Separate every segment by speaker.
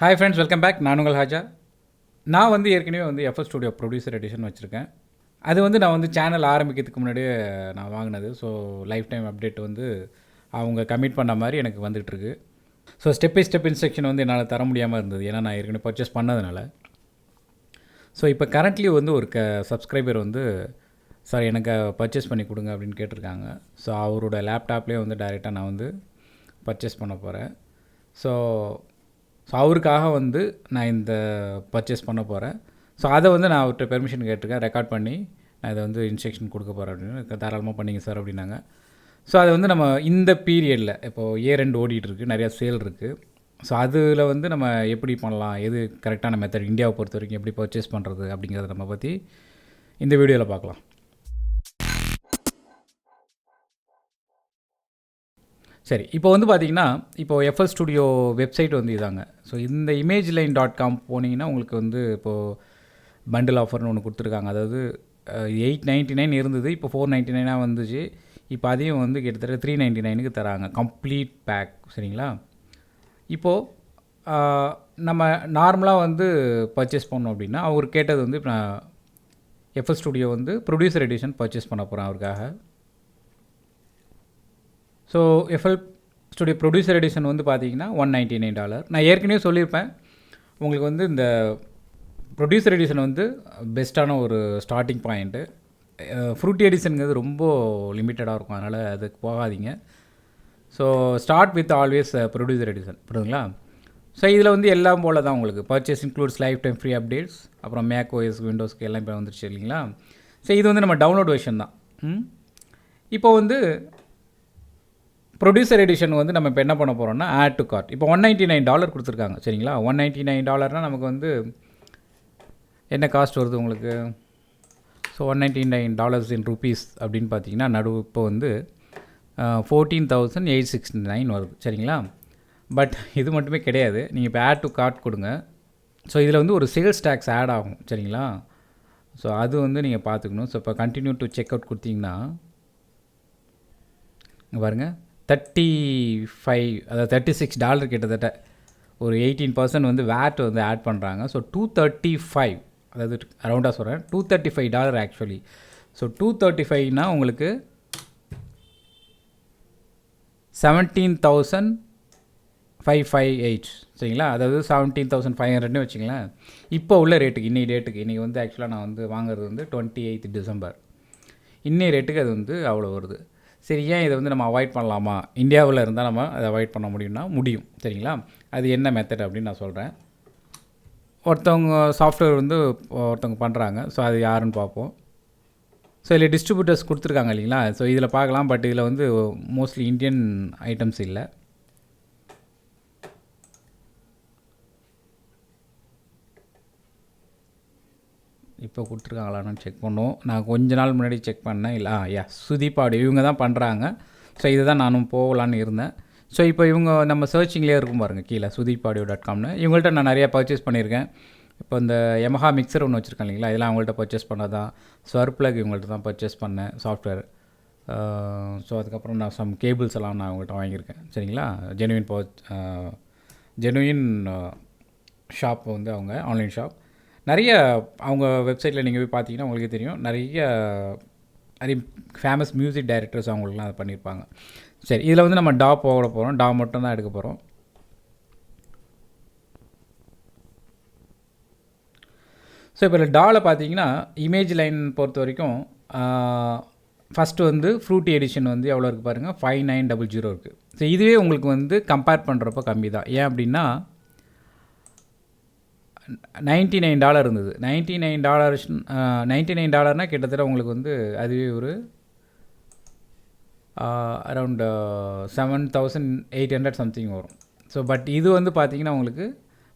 Speaker 1: Hi friends, welcome back. நான் உங்கள் ஹாஜா. நான் வந்து ஏற்கனவே வந்து எஃப்எஸ் ஸ்டுடியோ ப்ரொடியூசர் எடிஷன் வச்சுருக்கேன். அது வந்து நான் வந்து சேனல் ஆரம்பிக்கிறதுக்கு முன்னாடியே நான் வாங்கினது. ஸோ லைஃப் டைம் அப்டேட் வந்து அவங்க கமிட் பண்ண மாதிரி எனக்கு வந்துகிட்ருக்கு. So step by step instruction வந்து என்னால் தர முடியாமல் இருந்தது, ஏன்னா நான் ஏற்கனவே பர்ச்சேஸ் பண்ணதுனால. ஸோ இப்போ கரண்ட்லி வந்து ஒரு சப்ஸ்கிரைபர் வந்து சார் எனக்கு பர்ச்சேஸ் பண்ணி கொடுங்க அப்படின்னு கேட்டிருக்காங்க. ஸோ அவரோட லேப்டாப்லேயே வந்து டைரெக்டாக நான் வந்து பர்ச்சேஸ் பண்ண போகிறேன். ஸோ அவருக்காக வந்து நான் இந்த பர்ச்சேஸ் பண்ண போகிறேன். ஸோ அதை வந்து நான் அவர்கிட்ட பெர்மிஷன் கேட்டிருக்கேன், ரெக்கார்ட் பண்ணி நான் இதை வந்து இன்ஸ்ட்ரக்ஷன் கொடுக்க போகிறேன் அப்படின்னு. தாராளமாக பண்ணிங்க சார் அப்படின்னாங்க. ஸோ அது வந்து நம்ம இந்த பீரியடில் இப்போது இயர் எண்ட் ஓடிட்டுருக்கு, நிறையா சேல் இருக்குது. ஸோ அதில் வந்து நம்ம எப்படி பண்ணலாம், எது கரெக்டான மெத்தட் இந்தியாவை பொறுத்த வரைக்கும் எப்படி பர்ச்சேஸ் பண்ணுறது அப்படிங்கிறத நம்ம பற்றி இந்த வீடியோவில் பார்க்கலாம். சரி, இப்போ வந்து பார்த்திங்கன்னா, இப்போது எஃப்எஸ் ஸ்டுடியோ வெப்சைட் வந்து இதாங்க. ஸோ இந்த imageline.com போனீங்கன்னா உங்களுக்கு வந்து இப்போது பண்டில் ஆஃபர்னு ஒன்று கொடுத்துருக்காங்க. அதாவது $899 இருந்தது, இப்போ $499 வந்துச்சு. இப்போ அதையும் வந்து கிட்டத்தட்ட $399 தராங்க, கம்ப்ளீட் பேக். சரிங்களா? இப்போது நம்ம நார்மலாக வந்து பர்ச்சேஸ் பண்ணோம் அப்படின்னா, அவர் கேட்டது வந்து இப்போ நான் எஃப்எஸ் ஸ்டுடியோ வந்து ப்ரொடியூசர் எடிஷன் பர்ச்சேஸ் பண்ண போகிறேன் அவருக்காக. So FL studio producer edition வந்து பார்த்தீங்கன்னா $199. நான் ஏற்கனவே சொல்லியிருப்பேன் உங்களுக்கு வந்து இந்த ப்ரொடியூசர் எடிஷன் வந்து பெஸ்ட்டான ஒரு ஸ்டார்டிங் பாயிண்ட்டு. ஃப்ரூட்டி எடிஷனுங்கிறது ரொம்ப லிமிட்டடாக இருக்கும், அதனால் அதுக்கு போகாதீங்க. So start with always producer edition, புரியுதுங்களா? ஸோ இதில் வந்து எல்லாம் போல் தான் உங்களுக்கு purchase includes life time free updates, அப்புறம் மேக் ஓஎஸ் விண்டோஸ்க்கு எல்லாம் இப்போ வந்துருச்சு இல்லைங்களா? ஸோ இது வந்து நம்ம டவுன்லோட் வெர்ஷன் தான். இப்போ வந்து ப்ரொடியூசர் எடிஷன் வந்து நம்ம இப்போ என்ன பண்ண போகிறோம்னா ஆட் டு கார்ட். இப்போ $199 கொடுத்துருக்காங்க. சரிங்களா? $199 நமக்கு வந்து என்ன காஸ்ட் வருது உங்களுக்கு? ஸோ $199 இன் ருபீஸ் அப்படின்னு பார்த்தீங்கன்னா இப்போ வந்து 14,869 வருது. சரிங்களா? பட் இது மட்டுமே கிடையாது, நீங்கள் இப்போ ஆட் டு கார்ட் கொடுங்க. ஸோ இதில் வந்து ஒரு சேல்ஸ் டேக்ஸ் ஆட் ஆகும். சரிங்களா? ஸோ அது வந்து நீங்கள் பார்த்துக்கணும். ஸோ இப்போ கண்டினியூ டு செக் அவுட் கொடுத்தீங்கன்னா பாருங்கள், 35 அதாவது $36 கிட்டத்தட்ட ஒரு 18% வந்து வேட் வந்து ஆட் பண்ணுறாங்க. ஸோ 235, அதாவது அரௌண்டாக சொல்கிறேன், $235 ஆக்சுவலி. ஸோ 235னா உங்களுக்கு 17,558. சரிங்களா? அதாவது 17,500ன்னு வச்சுங்களேன். இப்போ உள்ள ரேட்டுக்கு, இன்னைக்கு டேட்டுக்கு, இன்றைக்கி வந்து ஆக்சுவலாக நான் வந்து வாங்குறது வந்து 28 டிசம்பர். இன்னைய ரேட்டுக்கு அது வந்து அவ்வளோ வருது. சரி, ஏன் இதை வந்து நம்ம அவாய்ட் பண்ணலாமா? இந்தியாவில் இருந்தால் நம்ம அதை அவாய்ட் பண்ண முடியும்னா முடியும். சரிங்களா? அது என்ன மெத்தட் அப்படின்னு நான் சொல்கிறேன். ஒருத்தவங்க சாஃப்ட்வேர் வந்து ஒருத்தவங்க பண்ணுறாங்க. ஸோ அது யாருன்னு பார்ப்போம். ஸோ இதில் டிஸ்ட்ரிபியூட்டர்ஸ் கொடுத்துருக்காங்க இல்லைங்களா? ஸோ இதில் பார்க்கலாம். பட் இதில் வந்து மோஸ்ட்லி இந்தியன் ஐட்டம்ஸ் இல்லை. இப்போ கொடுத்துருக்காங்களான்னு செக் பண்ணுவோம். நான் கொஞ்ச நாள் முன்னாடி செக் பண்ணேன். இல்லை சுதீப் ஆடியோ இவங்க தான் பண்ணுறாங்க. ஸோ இதை தான் நானும் போகலான்னு இருந்தேன். ஸோ இப்போ இவங்க நம்ம சர்ச்சிங்லேயே இருக்கும் பாருங்கள் கீழே, sudeepadio.comனு. இவங்கள்ட்ட நான் நிறையா பர்ச்சேஸ் பண்ணியிருக்கேன். இப்போ இந்த Yamaha மிக்சர் ஒன்று வச்சுருக்கேன் இல்லைங்களா, இதெல்லாம் அவங்கள்ட்ட பர்ச்சேஸ் பண்ணது தான். ஸ்வர்ப்ளக் இவங்கள்ட்ட தான் பர்ச்சேஸ் பண்ணேன் சாஃப்ட்வேர். ஸோ அதுக்கப்புறம் நான் சம் கேபிள்ஸ் எல்லாம் நான் அவங்கள்ட்ட வாங்கியிருக்கேன். சரிங்களா? ஜெனுவின் ஷாப் வந்து அவங்க ஆன்லைன் ஷாப். நிறைய அவங்க வெப்சைட்டில் நீங்கள் போய் பார்த்தீங்கன்னா உங்களுக்கே தெரியும், நிறைய ஃபேமஸ் மியூசிக் டைரக்டர்ஸ் அவங்களுக்குலாம் அதை பண்ணியிருப்பாங்க. சரி, இதில் வந்து நம்ம போட போகிறோம். மட்டும் தான் எடுக்க போகிறோம். ஸோ இப்போ டாவில் பார்த்தீங்கன்னா இமேஜ் லைன் பொறுத்த வரைக்கும் ஃபஸ்ட்டு வந்து ஃப்ரூட்டி எடிஷன் வந்து எவ்வளோ இருக்குது பாருங்கள், 5900 இருக்குது. ஸோ இதுவே உங்களுக்கு வந்து கம்பேர் பண்ணுறப்போ கம்மி தான். ஏன் அப்படின்னா $99 இருந்தது. $99 கிட்டத்தட்ட உங்களுக்கு வந்து அதுவே ஒரு அரவுண்ட் 7,800 சம்திங் வரும். ஸோ பட் இது வந்து பார்த்திங்கன்னா உங்களுக்கு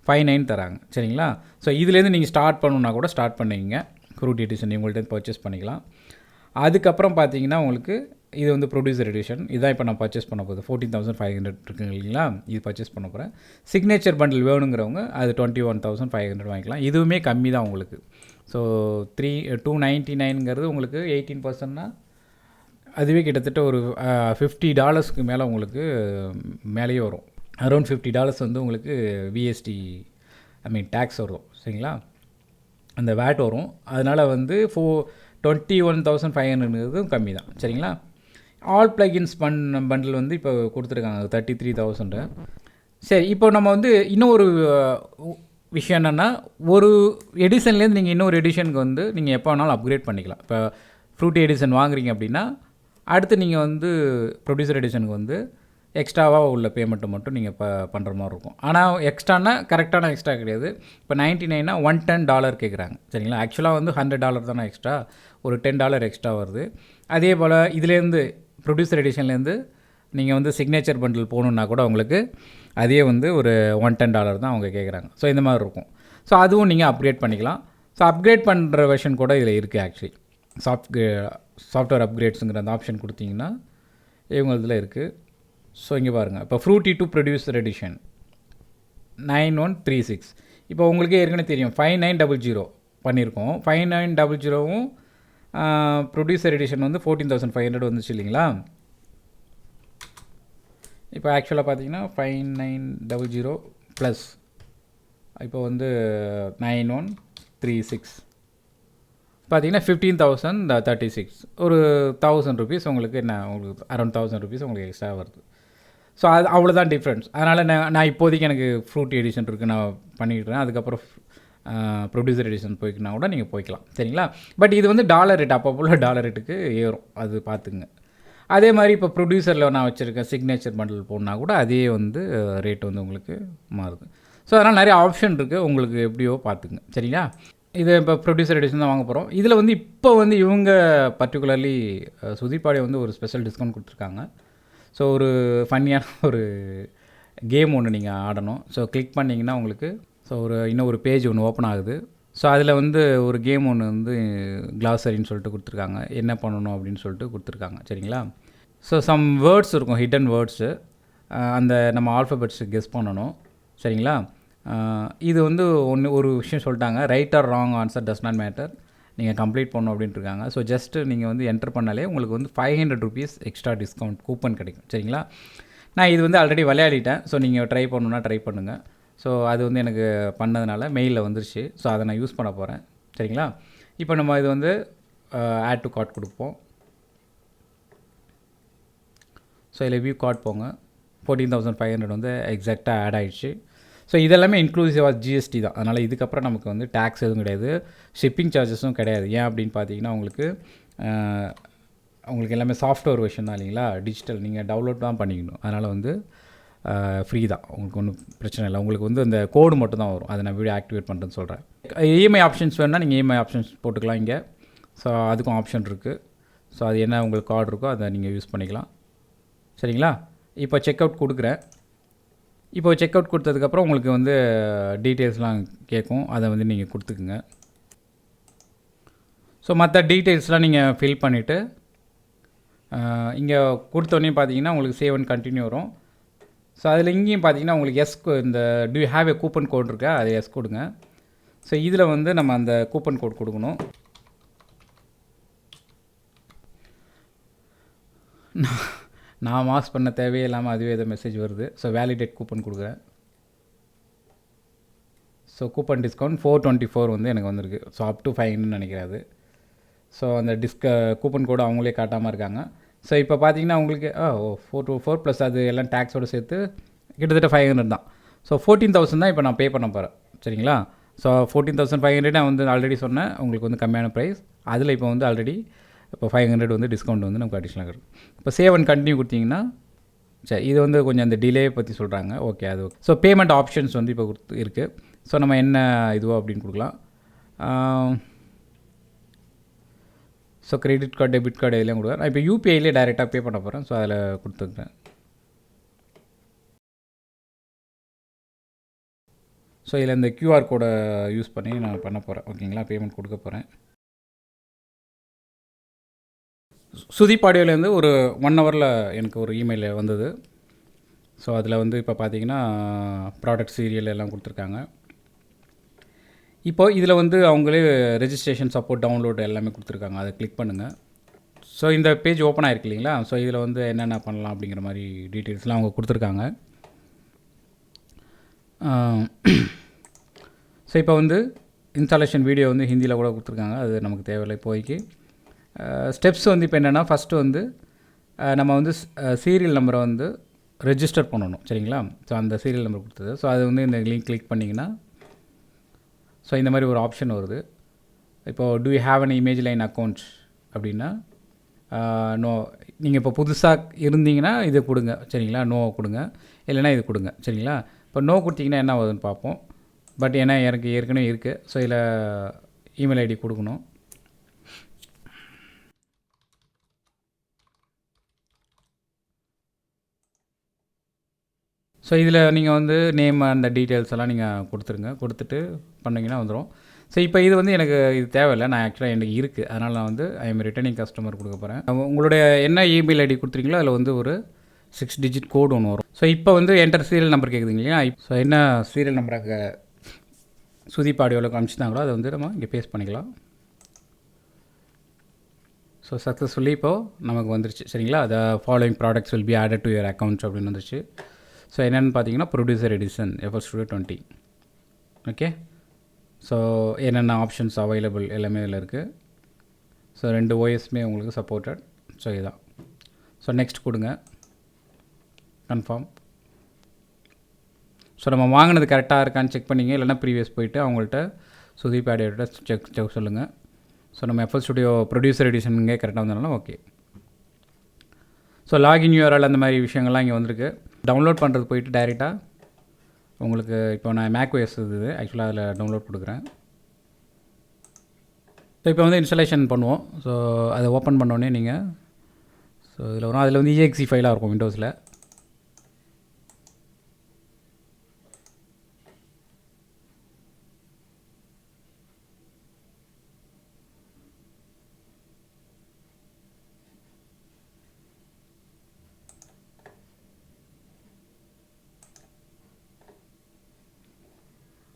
Speaker 1: 59 தராங்க. சரிங்களா? ஸோ இதுலேருந்து நீங்கள் ஸ்டார்ட் பண்ணணுன்னா கூட ஸ்டார்ட் பண்ணிங்க. ஃப்ரூட்டி எடிஷன் உங்கள்கிட்ட பர்ச்சேஸ் பண்ணிக்கலாம். அதுக்கப்புறம் பார்த்தீங்கன்னா உங்களுக்கு இது வந்து ப்ரொடியூசர் எடிஷன். இதான் இப்போ நான் பர்ச்சேஸ் பண்ண போகுது. 14,500 இருக்குங்க இல்லைங்களா? இது பர்ச்சேஸ் பண்ண போகிறேன். சிக்னேச்சர் வேணுங்கிறவங்க அது 21,500 வாங்கிக்கலாம். இதுவுமே கம்மி தான் உங்களுக்கு. ஸோ 299ங்கிறது உங்களுக்கு 18%னா அதுவே கிட்டத்தட்ட ஒரு $50 மேலே உங்களுக்கு மேலேயே வரும். அரௌண்ட் $50 வந்து உங்களுக்கு விஎஸ்டி ஐ மீன் டேக்ஸ் வரும் சரிங்களா, அந்த வேட் வரும். அதனால் வந்து 21,500 கம்மி தான் சரிங்களா. ஆல் ப்ளகின்ஸ் பண்டில் வந்து இப்போ கொடுத்துருக்காங்க 33,000. சரி, இப்போ நம்ம வந்து இன்னொரு விஷயம் என்னென்னா, ஒரு எடிஷன்லேருந்து நீங்கள் இன்னொரு எடிஷனுக்கு வந்து நீங்கள் எப்போ வேணாலும் அப்கிரேட் பண்ணிக்கலாம். இப்போ ஃப்ரூட்டி எடிஷன் வாங்குறீங்க அப்படின்னா அடுத்து நீங்கள் வந்து ப்ரொடியூசர் எடிஷனுக்கு வந்து எக்ஸ்ட்ராவாக உள்ள பேமெண்ட்டை மட்டும் நீங்கள் பண்ணுற மாதிரி இருக்கும். ஆனால் எக்ஸ்ட்ரானா கரெக்டான எக்ஸ்ட்ரா கிடையாது. இப்போ 99னா $110 கேட்குறாங்க சரிங்களா. ஆக்சுவலாக வந்து $100 தானே எக்ஸ்ட்ரா, ஒரு $10 எக்ஸ்ட்ரா வருது. அதே போல் இதுலேருந்து ப்ரொடியூசர் எடிஷன்லேருந்து நீங்கள் வந்து சிக்னேச்சர் பண்டில் போகணுன்னா கூட உங்களுக்கு அதே வந்து ஒரு $110 தான் அவங்க கேட்குறாங்க. ஸோ இந்த மாதிரி இருக்கும். ஸோ அதுவும் நீங்கள் அப்கிரேட் பண்ணிக்கலாம். ஸோ அப்கிரேட் பண்ணுற வெர்ஷன் கூட இதில் இருக்குது. ஆக்சுவலி சாஃப்ட்வேர் அப்கிரேட்ஸுங்கிற அந்த ஆப்ஷன் கொடுத்தீங்கன்னா இவங்க இதில் இருக்குது. ஸோ இங்கே பாருங்கள், இப்போ ஃப்ரூட்டி டு ப்ரொடியூசர் எடிஷன் 9136. இப்போ உங்களுக்கே ஏற்கனவே தெரியும் 5900 பண்ணியிருக்கோம். 5900வும் ப்ரொடியூசர் எடிஷன் வந்து 14,500 வந்துச்சு இல்லைங்களா. இப்போ ஆக்சுவலாக பார்த்தீங்கன்னா 5900 ப்ளஸ் இப்போ வந்து 9136 பார்த்தீங்கன்னா 15,036, ஒரு 1000 rupees உங்களுக்கு என்ன, உங்களுக்கு அரௌண்ட் 1000 rupees உங்களுக்கு எக்ஸ்ட்ரா வருது. ஸோ அது அவ்வளோதான் டிஃப்ரென்ஸ். அதனால் நான் இப்போதைக்கு எனக்கு ஃப்ரூட்டி எடிஷன் இருக்குது, நான் பண்ணிக்கிட்டேன். அதுக்கப்புறம் ப்ரொடியூசர் எடிஷன் போய்க்குன்னா கூட நீங்கள் போய்க்கலாம் சரிங்களா. பட் இது வந்து டாலர் ரேட், அப்போ டாலர் ரேட்டுக்கு ஏறும், அது பார்த்துங்க. அதே மாதிரி இப்போ ப்ரொடியூசரில் நான் வச்சுருக்கேன் சிக்னேச்சர் பண்டில் போனால் கூட அதே வந்து ரேட் வந்து உங்களுக்கு மாறுது. ஸோ அதனால் நிறைய ஆப்ஷன் இருக்குது, உங்களுக்கு எப்படியோ பார்த்துங்க சரிங்களா. இது இப்போ ப்ரொடியூசர் எடிஷன் தான் வாங்க போகிறோம். இதில் வந்து இப்போ வந்து இவங்க பர்டிகுலர்லி சுதீபாடி வந்து ஒரு ஸ்பெஷல் டிஸ்கவுண்ட் கொடுத்துருக்காங்க. ஸோ ஒரு ஃபன்னியான ஒரு கேம் ஒன்று நீங்கள் ஆடணும். ஸோ கிளிக் பண்ணிங்கன்னா உங்களுக்கு இன்னும் ஒரு பேஜ் ஒன்று ஓப்பன் ஆகுது. ஸோ அதில் வந்து ஒரு கேம் ஒன்று வந்து கிளாஸரின்னு சொல்லிட்டு கொடுத்துருக்காங்க, என்ன பண்ணணும் அப்படின்னு சொல்லிட்டு கொடுத்துருக்காங்க சரிங்களா. ஸோ சம் வேர்ட்ஸ் இருக்கும், ஹிடன் வேர்ட்ஸு, அந்த நம்ம ஆல்ஃபபெட்ஸு கெஸ் பண்ணணும் சரிங்களா. இது வந்து ஒரு விஷயம் சொல்லிட்டாங்க, right or wrong answer does not matter, நீங்கள் கம்ப்ளீட் பண்ணணும் அப்படின்ட்டு இருக்காங்க. ஸோ ஜஸ்ட்டு நீங்கள் வந்து என்டர் பண்ணாலே உங்களுக்கு வந்து 500 rupees எக்ஸ்ட்ரா டிஸ்கவுண்ட் கூப்பன் கிடைக்கும் சரிங்களா. நான் இது வந்து ஆல்ரெடி விளையாடிட்டேன். ஸோ நீங்கள் ட்ரை பண்ணணுன்னா ட்ரை பண்ணுங்கள். ஸோ அது வந்து எனக்கு பண்ணதுனால மெயிலில் வந்துருச்சு. ஸோ அதை நான் யூஸ் பண்ண போகிறேன் சரிங்களா. இப்போ நம்ம இது வந்து ஆட் டு கார்ட் கொடுப்போம். ஸோ இதில் வியூ கார்ட் போங்க, 14,500 வந்து எக்ஸாக்டாக ஆட் ஆகிடுச்சு. ஸோ இதெல்லாமே இன்க்ளூசிவாக ஜிஎஸ்டி தான். அதனால் இதுக்கப்புறம் நமக்கு வந்து டேக்ஸ் எதுவும் கிடையாது, ஷிப்பிங் சார்ஜஸும் கிடையாது. ஏன் அப்படின்னு பார்த்தீங்கன்னா உங்களுக்கு எல்லாமே சாஃப்ட்வேர் வெர்ஷன் தான் இல்லைங்களா, டிஜிட்டல் நீங்கள் டவுன்லோட் தான் பண்ணிக்கணும். அதனால் வந்து ஃப்ரீ தான், உங்களுக்கு ஒன்றும் பிரச்சனை இல்லை. உங்களுக்கு வந்து அந்த கோடு மட்டும் தான் வரும், அதை நான் வீடியோ ஆக்டிவேட் பண்ணுறேன்னு சொல்கிறேன். இஎம்ஐ ஆப்ஷன்ஸ் வேணுன்னா நீங்கள் இஎம்ஐ ஆப்ஷன்ஸ் போட்டுக்கலாம் இங்கே. ஸோ அதுக்கும் ஆப்ஷன் இருக்குது. ஸோ அது என்ன உங்களுக்கு கார்டு இருக்கோ அதை நீங்கள் யூஸ் பண்ணிக்கலாம் சரிங்களா. இப்போ செக் அவுட் கொடுக்குறேன். இப்போ செக் அவுட் கொடுத்ததுக்கப்புறம் உங்களுக்கு வந்து டீட்டெயில்ஸ்லாம் கேட்கும், அதை வந்து நீங்கள் கொடுத்துக்குங்க. ஸோ மற்ற டீட்டெயில்ஸ்லாம் நீங்கள் ஃபில் பண்ணிவிட்டு இங்கே கொடுத்தோன்னே பார்த்தீங்கன்னா உங்களுக்கு சேவ் அண்ட் கண்டினியூ வரும். ஸோ அதில் இங்கேயும் பார்த்தீங்கன்னா உங்களுக்கு இந்த do you have a coupon code இருக்கா, அதை எஸ் கொடுங்க. ஸோ இதில் வந்து நம்ம அந்த கூப்பன் கோட் கொடுக்கணும். நான் மாஸ் பண்ண தேவையே இல்லாமல் அதுவே எதோ மெசேஜ் வருது. ஸோ வேலிடேட் கூப்பன் கொடுக்குறேன். ஸோ கூப்பன் டிஸ்கவுண்ட் 424 வந்து எனக்கு வந்திருக்கு. So up to 500 நினைக்கிறாது. ஸோ அந்த கூப்பன் கோடு அவங்களே காட்டாமல் இருக்காங்க. ஸோ இப்போ பார்த்தீங்கன்னா உங்களுக்கு 424 ப்ளஸ் அது எல்லாம் டேக்ஸோடு சேர்த்து கிட்டத்தட்ட 500 தான். ஸோ 14,000 தான் இப்போ நான் பே பண்ண போகிறேன் சரிங்களா. ஸோ 14,500 நான் வந்து ஆல்ரெடி சொன்னேன் உங்களுக்கு வந்து கம்மியான ப்ரைஸ். அதில் இப்போ வந்து ஆல்ரெடி இப்போ 500 வந்து டிஸ்கவுண்ட் வந்து நமக்கு அடிஷ்னலாக இருக்கும். இப்போ சேவ் அண்ட் கண்டினியூ கொடுத்தீங்கன்னா சரி, இது வந்து கொஞ்சம் அந்த டிலே பற்றி சொல்கிறாங்க. ஓகே, அது ஓகே. ஸோ பேமெண்ட் ஆப்ஷன்ஸ் வந்து இப்போ இருக்குது. ஸோ நம்ம என்ன இதுவோ அப்படின்னு கொடுக்கலாம். So credit card, debit card இதெல்லாம் கொடுக்குறேன். நான் இப்போ யூபிஐலே டைரெக்டாக பே பண்ண போகிறேன். ஸோ அதில் கொடுத்துருக்கேன். ஸோ இதில் இந்த கியூஆர் கோடை யூஸ் பண்ணி நான் பண்ண போகிறேன் ஓகேங்களா, பேமெண்ட் கொடுக்க போகிறேன். சுதீப் ஆடியோலேருந்து ஒரு 1 ஹவரில் எனக்கு ஒரு இமெயில் வந்தது. ஸோ அதில் வந்து இப்போ பார்த்தீங்கன்னா ப்ராடக்ட் சீரியல் எல்லாம் கொடுத்துருக்காங்க. இப்போ இதில் வந்து அவங்களே ரெஜிஸ்ட்ரேஷன் சப்போர்ட் டவுன்லோட் எல்லாமே கொடுத்துருக்காங்க, அதை கிளிக் பண்ணுங்கள். ஸோ இந்த பேஜ் ஓப்பன் ஆகிருக்கு இல்லைங்களா. ஸோ இதில் வந்து என்னென்ன பண்ணலாம் அப்படிங்கிற மாதிரி டீட்டெயில்ஸ்லாம் அவங்க கொடுத்துருக்காங்க. ஸோ இப்போ வந்து இன்ஸ்டாலேஷன் வீடியோ வந்து ஹிந்தியில் கூட கொடுத்துருக்காங்க, அது நமக்கு தேவையில்லை இப்போதைக்கு. ஸ்டெப்ஸ் வந்து இப்போ என்னென்னா, ஃபஸ்ட்டு வந்து நம்ம வந்து சீரியல் நம்பரை வந்து ரெஜிஸ்டர் பண்ணணும், சரிங்களா? ஸோ அந்த சீரியல் நம்பர் கொடுத்தது, ஸோ அது வந்து இந்த லிங்க் கிளிக் பண்ணிங்கன்னா ஸோ இந்த மாதிரி ஒரு ஆப்ஷன் வருது. இப்போது do you have an image line account அப்படின்னா நோ. நீங்கள் இப்போ புதுசாக இருந்தீங்கன்னா இது கொடுங்க, சரிங்களா? நோ கொடுங்க, இல்லைனா இது கொடுங்க, சரிங்களா? இப்போ நோ கொடுத்தீங்கன்னா என்ன ஆகுதுன்னு பார்ப்போம். பட் ஏன்னா எனக்கு ஏற்கனவே இருக்குது, ஸோ இதில் இமெயில் ஐடி கொடுக்கணும். ஸோ இதில் நீங்கள் வந்து நேம் அந்த டீட்டெயில்ஸ் எல்லாம் நீங்கள் கொடுத்துருங்க, கொடுத்துட்டு பண்ணிங்கன்னா வந்துடும். ஸோ இப்போ இது வந்து எனக்கு இது தேவையில்லை, நான் ஆக்சுவலாக எனக்கு இருக்குது, அதனால் நான் வந்து ஐ எம் ரிட்டர்னிங் கஸ்டமர் கொடுக்க போகிறேன். உங்களுடைய என்ன இமெயில் ஐடி கொடுத்துருக்கீங்களோ அதில் வந்து ஒரு 6 டிஜிட் கோடு ஒன்று வரும். ஸோ இப்போ வந்து என்டர் சீரியல் நம்பர் கேட்குதுங்க இல்லையா? ஸோ என்ன சீரியல் நம்பராக சுதீப் ஆடியோவில் காமிச்சிட்டாங்களோ அதை வந்து நம்ம இங்கே பேஸ்ட் பண்ணிக்கலாம். ஸோ சக்ஸஸ்ஃபுல்லி இப்போது நமக்கு வந்துருச்சு, சரிங்களா? The following products will be added to your account அப்படின்னு வந்துருச்சு. ஸோ என்னென்னு பார்த்தீங்கன்னா producer edition FL Studio 20. Okay, so என்னென்ன ஆப்ஷன்ஸ் அவைலபிள் எல்லாமே இதில் இருக்குது. ஸோ 2 OSமே உங்களுக்கு சப்போர்ட்டட். ஸோ இதுதான். ஸோ நெக்ஸ்ட் கொடுங்க, கன்ஃபார்ம். ஸோ நம்ம வாங்கினது கரெக்டாக இருக்கான்னு செக் பண்ணிங்க, இல்லைனா ப்ரீவியஸ் போய்ட்டு அவங்கள்ட்ட சுதீப் ஆடியோட செக் சொல்லுங்கள். ஸோ நம்ம FL Studio ப்ரொடியூசர் எடிஷனுங்கே கரெக்டாக வந்ததுனால ஓகே. ஸோ லாகின் URL அந்த மாதிரி விஷயங்கள்லாம் இங்கே வந்திருக்கு. டவுன்லோட் பண்ணுறது போயிட்டு டைரெக்டாக உங்களுக்கு இப்போ நான் macOS இது ஆக்சுவலாக அதில் டவுன்லோட் கொடுக்குறேன். ஸோ இப்போ வந்து இன்ஸ்டாலேஷன் பண்ணுவோம். ஸோ அதை ஓப்பன் பண்ணோடனே நீங்கள் ஸோ இதில் வரும், அதில் வந்து EXE ஃபைலாக இருக்கும் விண்டோஸில்.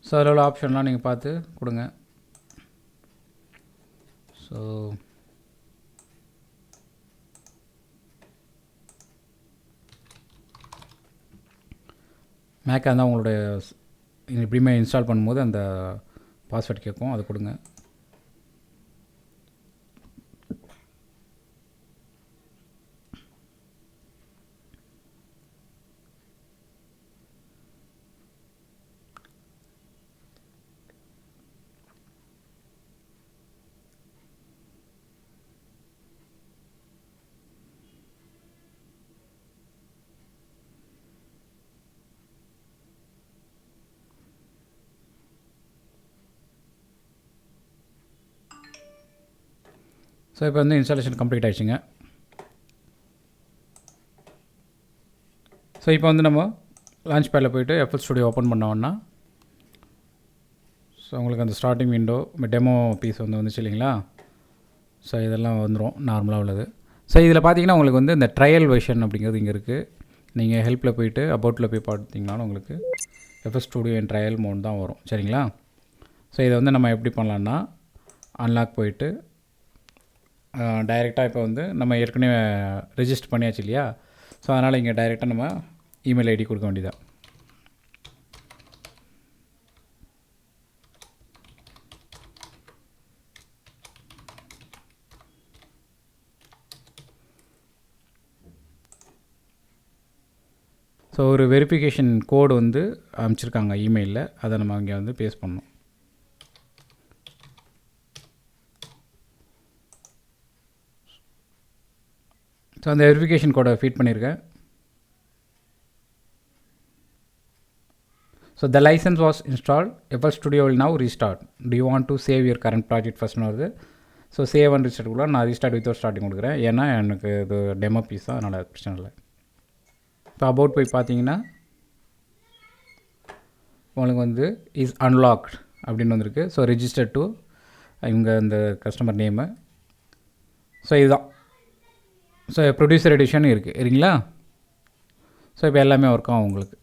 Speaker 1: ஸோ அதில் உள்ள ஆப்ஷன்லாம் நீங்கள் பார்த்து கொடுங்க. ஸோ மேக்காக இருந்தால் உங்களுடைய எப்படியுமே இன்ஸ்டால் பண்ணும்போது அந்த பாஸ்வேர்ட் கேட்கும், அதை கொடுங்க. ஸோ இப்போ வந்து இன்ஸ்டாலேஷன் கம்ப்ளீட் ஆகிடுச்சுங்க. ஸோ இப்போ வந்து நம்ம லான்ச் பேடில் போய்ட்டு FL Studio ஓப்பன் பண்ணோன்னா ஸோ உங்களுக்கு அந்த ஸ்டார்டிங் விண்டோ டெமோ பீஸ் வந்து வந்துச்சு இல்லைங்களா? ஸோ இதெல்லாம் வந்துடும் நார்மலாக உள்ளது. ஸோ இதில் பார்த்தீங்கன்னா உங்களுக்கு வந்து இந்த ட்ரையல் வெர்ஷன் அப்படிங்கிறது இங்கே இருக்குது. நீங்கள் ஹெல்ப்பில் போய்ட்டு அபவுட்டில் போய் பார்த்தீங்கன்னாலும் உங்களுக்கு FL Studio என் ட்ரையல் மோட் தான் வரும், சரிங்களா? ஸோ இதை வந்து நம்ம எப்படி பண்ணலான்னா அன்லாக் போயிட்டு டைரெக்டாக இப்போ வந்து நம்ம ஏற்கனவே ரெஜிஸ்டர் பண்ணியாச்சு இல்லையா? ஸோ அதனால் இங்கே டைரெக்டாக நம்ம இமெயில் ஐடி கொடுக்க வேண்டியதான். ஸோ ஒரு வெரிஃபிகேஷன் கோடு வந்து அனுப்பிச்சிருக்காங்க இமெயிலில், அதை நம்ம இங்கே வந்து பேஸ்ட் பண்ணணும். ஸோ அந்த வெரிஃபிகேஷன் கோடை ஃபீட் பண்ணியிருக்கேன். So the license was installed, FL Studio will now restart. Do you want to save your current project ஃபஸ்ட்னு வருது. ஸோ சேவ் அண்ட் ரீஸ்டார்ட் கூட நான் ரீஸ்டார்ட் வித்தவுட் ஸ்டார்டிங் கொடுக்குறேன், ஏன்னா எனக்கு இது டெமோ பீஸ் தான், அதனால் பிரச்சனை இல்லை. இப்போ அபவுட் போய் பார்த்தீங்கன்னா உங்களுக்கு வந்து இஸ் அன்லாக்ட் அப்படின்னு வந்திருக்கு. ஸோ ரெஜிஸ்டர் டு இவங்க இந்த கஸ்டமர் நேமு. ஸோ இதுதான். ஸோ ப்ரொடியூசர் எடிஷன் இருக்குது இல்லைங்களா? ஸோ இப்போ எல்லாமே ஒர்க் ஆகும் உங்களுக்கு.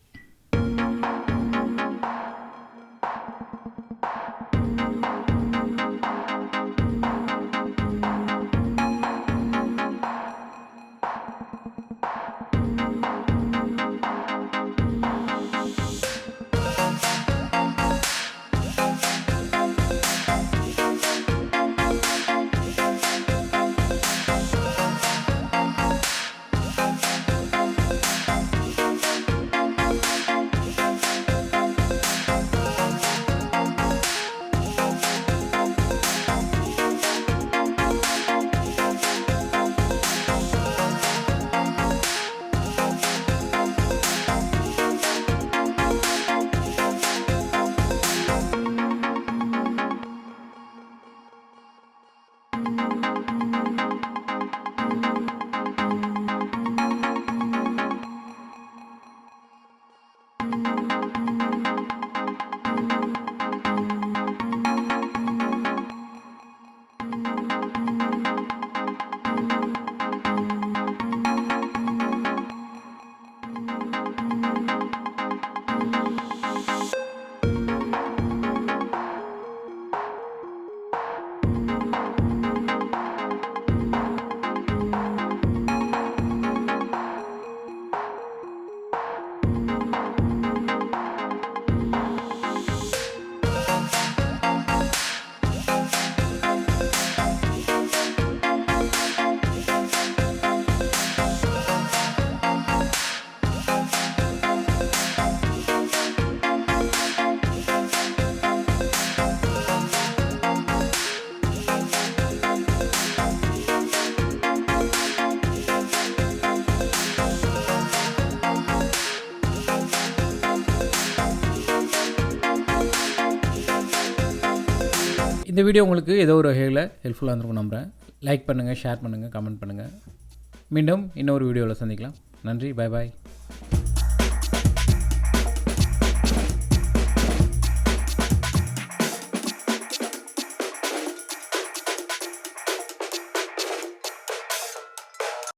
Speaker 1: இந்த வீடியோ உங்களுக்கு ஏதோ ஒரு வகையில் ஹெல்ப்ஃபுல்லாக இருந்திருக்கும் நம்புகிறேன். லைக் பண்ணுங்கள், ஷேர் பண்ணுங்கள், கமெண்ட் பண்ணுங்கள். மீண்டும் இன்னொரு வீடியோவில் சந்திக்கலாம். நன்றி. Bye bye.